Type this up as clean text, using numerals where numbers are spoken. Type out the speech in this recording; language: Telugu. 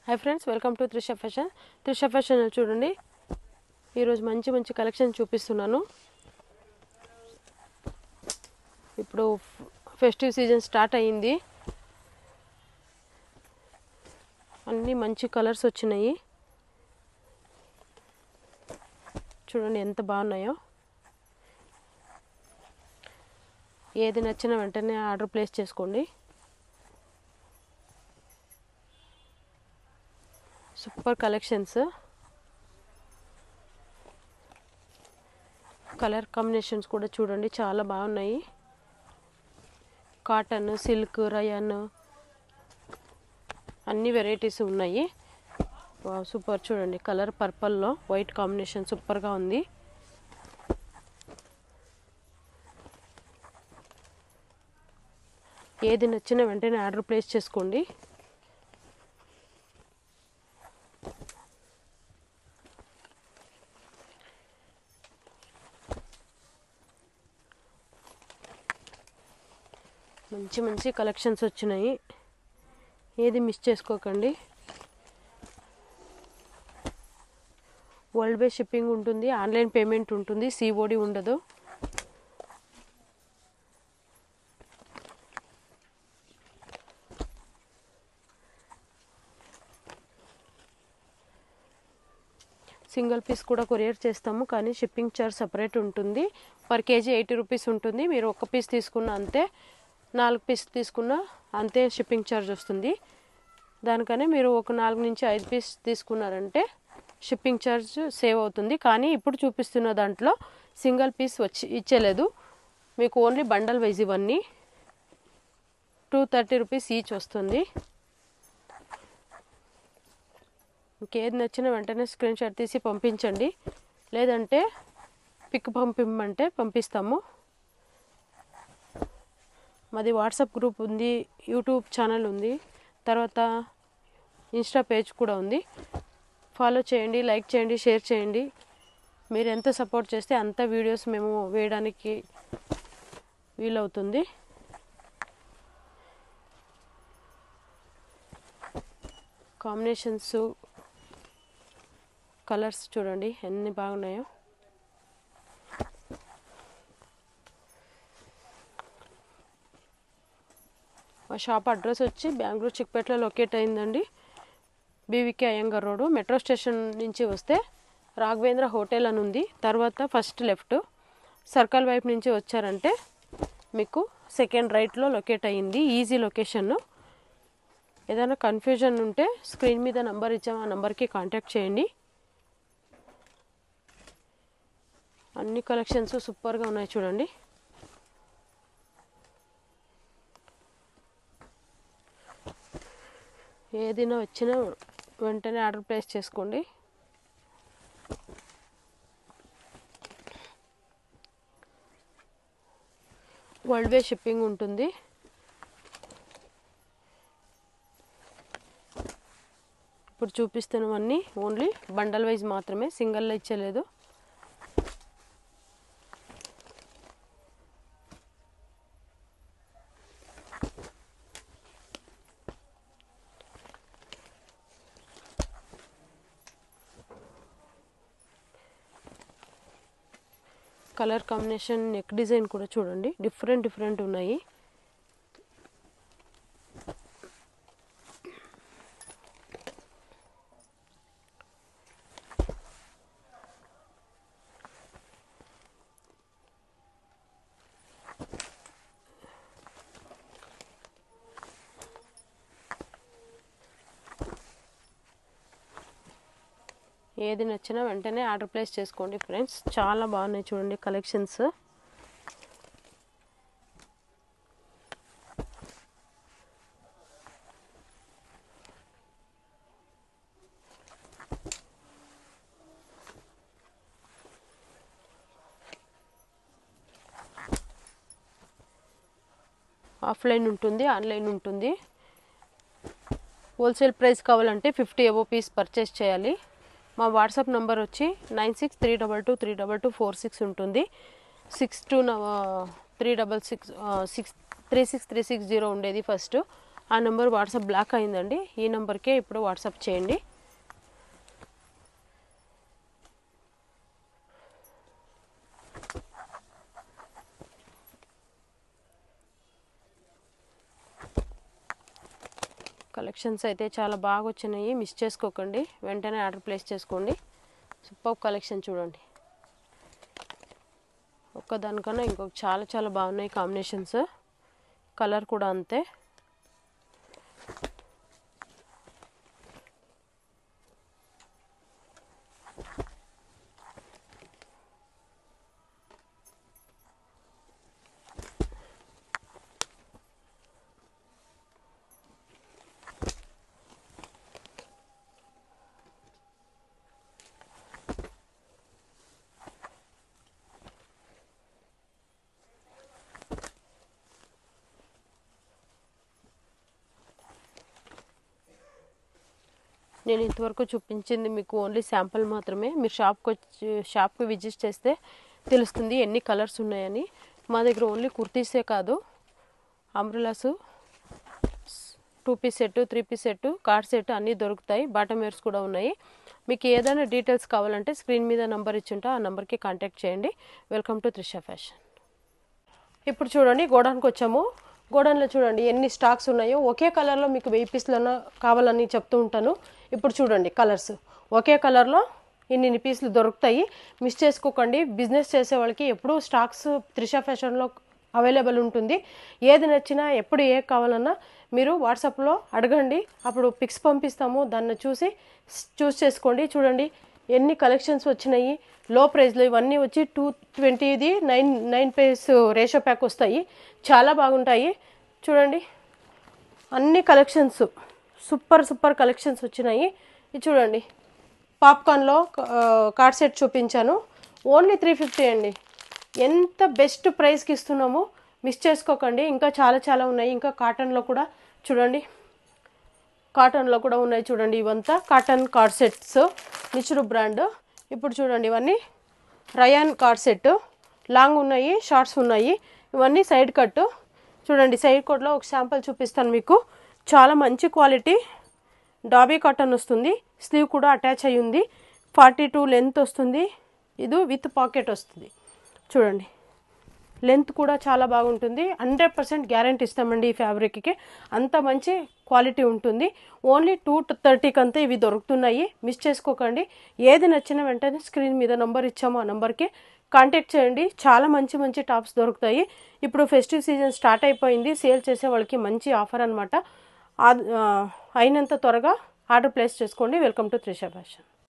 Hi friends, welcome to Trisha fashion. Trisha fashion చూడండి, ఈరోజు మంచి మంచి కలెక్షన్ చూపిస్తున్నాను. ఇప్పుడు ఫెస్టివ్ సీజన్ స్టార్ట్ అయ్యింది. అన్నీ మంచి కలర్స్ వచ్చినాయి. చూడండి ఎంత బాగున్నాయో. ఏది నచ్చిన వెంటనే ఆర్డర్ ప్లేస్ చేసుకోండి. Super collections. కలర్ కాంబినేషన్స్ కూడా చూడండి చాలా బాగున్నాయి. కాటన్, సిల్క్, రయాన్ అన్ని వెరైటీస్ ఉన్నాయి. సూపర్. చూడండి కలర్ పర్పల్లో వైట్ కాంబినేషన్ సూపర్గా ఉంది. ఏది నచ్చినా వెంటనే ఆర్డర్ ప్లేస్ చేసుకోండి. మంచి మంచి కలెక్షన్స్ వచ్చినాయి, ఏది మిస్ చేసుకోకండి. వరల్డ్ వైడ్ షిప్పింగ్ ఉంటుంది, ఆన్లైన్ పేమెంట్ ఉంటుంది, సిఓడి ఉండదు. సింగిల్ పీస్ కూడా కొరియర్ చేస్తాము, కానీ షిప్పింగ్ చార్జ్ సపరేట్ ఉంటుంది. పర్ కేజీ 80 రూపీస్ ఉంటుంది. మీరు ఒక పీస్ తీసుకున్న అంతే, 4 పీస్ తీసుకున్న అంతే షిప్పింగ్ ఛార్జ్ వస్తుంది. దానికనే మీరు ఒక 4 నుంచి 5 పీస్ తీసుకున్నారంటే షిప్పింగ్ ఛార్జ్ సేవ్ అవుతుంది. కానీ ఇప్పుడు చూపిస్తున్న దాంట్లో సింగిల్ పీస్ ఇచ్చేలేదు, మీకు ఓన్లీ బండల్ వైజ్ ఇవన్నీ 230 రూపీస్ ఈచ్ వస్తుంది. ఇంకేది నచ్చినా వెంటనే స్క్రీన్ షాట్ తీసి పంపించండి, లేదంటే పిక్ పంపిమ్మంటే పంపిస్తాము. మాది వాట్సాప్ గ్రూప్ ఉంది, యూట్యూబ్ ఛానల్ ఉంది, తర్వాత ఇన్స్టా పేజ్ కూడా ఉంది. ఫాలో చేయండి, లైక్ చేయండి, షేర్ చేయండి. మీరు ఎంత సపోర్ట్ చేస్తే అంత వీడియోస్ మేము వేయడానికి వీలవుతుంది. కాంబినేషన్స్, కలర్స్ చూడండి ఎన్ని బాగున్నాయో. మా షాప్ అడ్రస్ వచ్చి బెంగళూరు చిక్పేటలో లొకేట్ అయిందండి. BVK Iyengar road. Metro station నుంచి వస్తే రాఘవేంద్ర హోటల్ అని ఉంది, తర్వాత ఫస్ట్ లెఫ్ట్. సర్కిల్ వైపు నుంచి వచ్చారంటే మీకు సెకండ్ రైట్లో లొకేట్ అయ్యింది. Easy location. ఏదైనా కన్ఫ్యూజన్ ఉంటే స్క్రీన్ మీద నంబర్ ఇచ్చాము, ఆ నంబర్కి కాంటాక్ట్ చేయండి. అన్ని కలెక్షన్స్ సూపర్గా ఉన్నాయి చూడండి. ఏదైనా వచ్చినా వెంటనే ఆర్డర్ ప్లేస్ చేసుకోండి. వరల్డ్ వైడ్ షిప్పింగ్ ఉంటుంది. ఇప్పుడు చూపిస్తున్నవన్నీ ఓన్లీ బండల్ వైజ్ మాత్రమే, సింగిల్లో ఇచ్చలేదు. కలర్ కాంబినేషన్, నెక్ డిజైన్ కూడా చూడండి డిఫరెంట్ ఉన్నాయి. ఏది నచ్చినా వెంటనే ఆర్డర్ ప్లేస్ చేసుకోండి ఫ్రెండ్స్. చాలా బాగున్నాయి చూడండి కలెక్షన్స్. ఆఫ్లైన్ ఉంటుంది, ఆన్లైన్ ఉంటుంది. హోల్సేల్ ప్రైస్ కావాలంటే 50 అబోవ్ పీస్ పర్చేస్ చేయాలి. మా వాట్సాప్ నెంబర్ వచ్చి 9632232246 ఉంటుంది. 62363660 ఉండేది ఫస్ట్. ఆ నెంబర్ వాట్సాప్ బ్లాక్ అయిందండి. ఈ నెంబర్కే ఇప్పుడు వాట్సాప్ చేయండి. కలెక్షన్స్ అయితే చాలా బాగా వచ్చినాయి, మిస్ చేసుకోకండి, వెంటనే ఆర్డర్ ప్లేస్ చేసుకోండి. సూపర్ కలెక్షన్ చూడండి, ఒక్కదానికన్నా ఇంకొక చాలా చాలా బాగున్నాయి కాంబినేషన్స్. కలర్ కూడా అంతే. నేను ఇంతవరకు చూపించింది మీకు ఓన్లీ శాంపుల్ మాత్రమే. మీరు షాప్కి విజిట్ చేస్తే తెలుస్తుంది ఎన్ని కలర్స్ ఉన్నాయని. మా దగ్గర ఓన్లీ కుర్తీసే కాదు, umbrellas, 2 piece set, 3 piece set, card set అన్నీ దొరుకుతాయి. బాటమ్ వేర్స్ కూడా ఉన్నాయి. మీకు ఏదైనా డీటెయిల్స్ కావాలంటే స్క్రీన్ మీద నెంబర్ ఇచ్చుంటా, ఆ నెంబర్కి కాంటాక్ట్ చేయండి. Welcome to Trisha fashion. ఇప్పుడు చూడండి గోడౌన్కి వచ్చాము. గోడౌన్లో చూడండి ఎన్ని స్టాక్స్ ఉన్నాయో. ఒకే కలర్లో మీకు 1000 పీసులన్నా కావాలని చెప్తూ ఉంటాను. ఇప్పుడు చూడండి కలర్స్, ఒకే కలర్లో ఇన్ని పీసులు దొరుకుతాయి, మిస్ చేసుకోకండి. బిజినెస్ చేసే వాళ్ళకి ఎప్పుడూ స్టాక్స్ త్రిష ఫ్యాషన్లో అవైలబుల్ ఉంటుంది. ఏది నచ్చినా ఎప్పుడు ఏ కావాలన్నా మీరు వాట్సాప్లో అడగండి, అప్పుడు పిక్స్ పంపిస్తాము, దాన్ని చూస్ చేసుకోండి. చూడండి ఎన్ని కలెక్షన్స్ వచ్చినాయి లో ప్రైస్లో. ఇవన్నీ వచ్చి 220ది 9 పీస్ రేషియో ప్యాక్ వస్తాయి, చాలా బాగుంటాయి. చూడండి అన్ని కలెక్షన్స్ సూపర్ కలెక్షన్స్ వచ్చినాయి. ఇది చూడండి పాప్కార్న్లో కార్డ్ సెట్ చూపించాను, ఓన్లీ 350 అండి. ఎంత బెస్ట్ ప్రైస్కి ఇస్తున్నామో, మిస్ చేసుకోకండి. ఇంకా చాలా ఉన్నాయి. ఇంకా కాటన్లో కూడా చూడండి, కాటన్లో కూడా ఉన్నాయి చూడండి. ఇవంతా కాటన్ కార్డ్ సెట్స్, నిచురు బ్రాండ్. ఇప్పుడు చూడండి ఇవన్నీ రయాన్ కార్డ్ సెట్, లాంగ్ ఉన్నాయి, షార్ట్స్ ఉన్నాయి. ఇవన్నీ సైడ్ కట్. చూడండి సైడ్ కట్లో ఒక శాంపుల్ చూపిస్తాను మీకు. చాలా మంచి క్వాలిటీ డాబీ కాటన్ వస్తుంది, స్లీవ్ కూడా అటాచ్ అయ్యి ఉంది, 42 లెంత్ వస్తుంది. ఇది విత్ పాకెట్ వస్తుంది. చూడండి లెంత్ కూడా చాలా బాగుంటుంది. 100% గ్యారెంటీ ఇస్తామండి ఈ ఫ్యాబ్రిక్కి, అంత మంచి క్వాలిటీ ఉంటుంది. ఓన్లీ 230కి అంతా ఇవి దొరుకుతున్నాయి, మిస్ చేసుకోకండి. ఏది నచ్చిన వెంటనే స్క్రీన్ మీద నెంబర్ ఇచ్చాము, ఆ నెంబర్కి కాంటాక్ట్ చేయండి. చాలా మంచి టాప్స్ దొరుకుతాయి. ఇప్పుడు ఫెస్టివ్ సీజన్ స్టార్ట్ అయిపోయింది, సేల్ చేసే వాళ్ళకి మంచి ఆఫర్ అనమాట. అయినంత త్వరగా ఆర్డర్ ప్లేస్ చేసుకోండి. Welcome to Trisha fashion.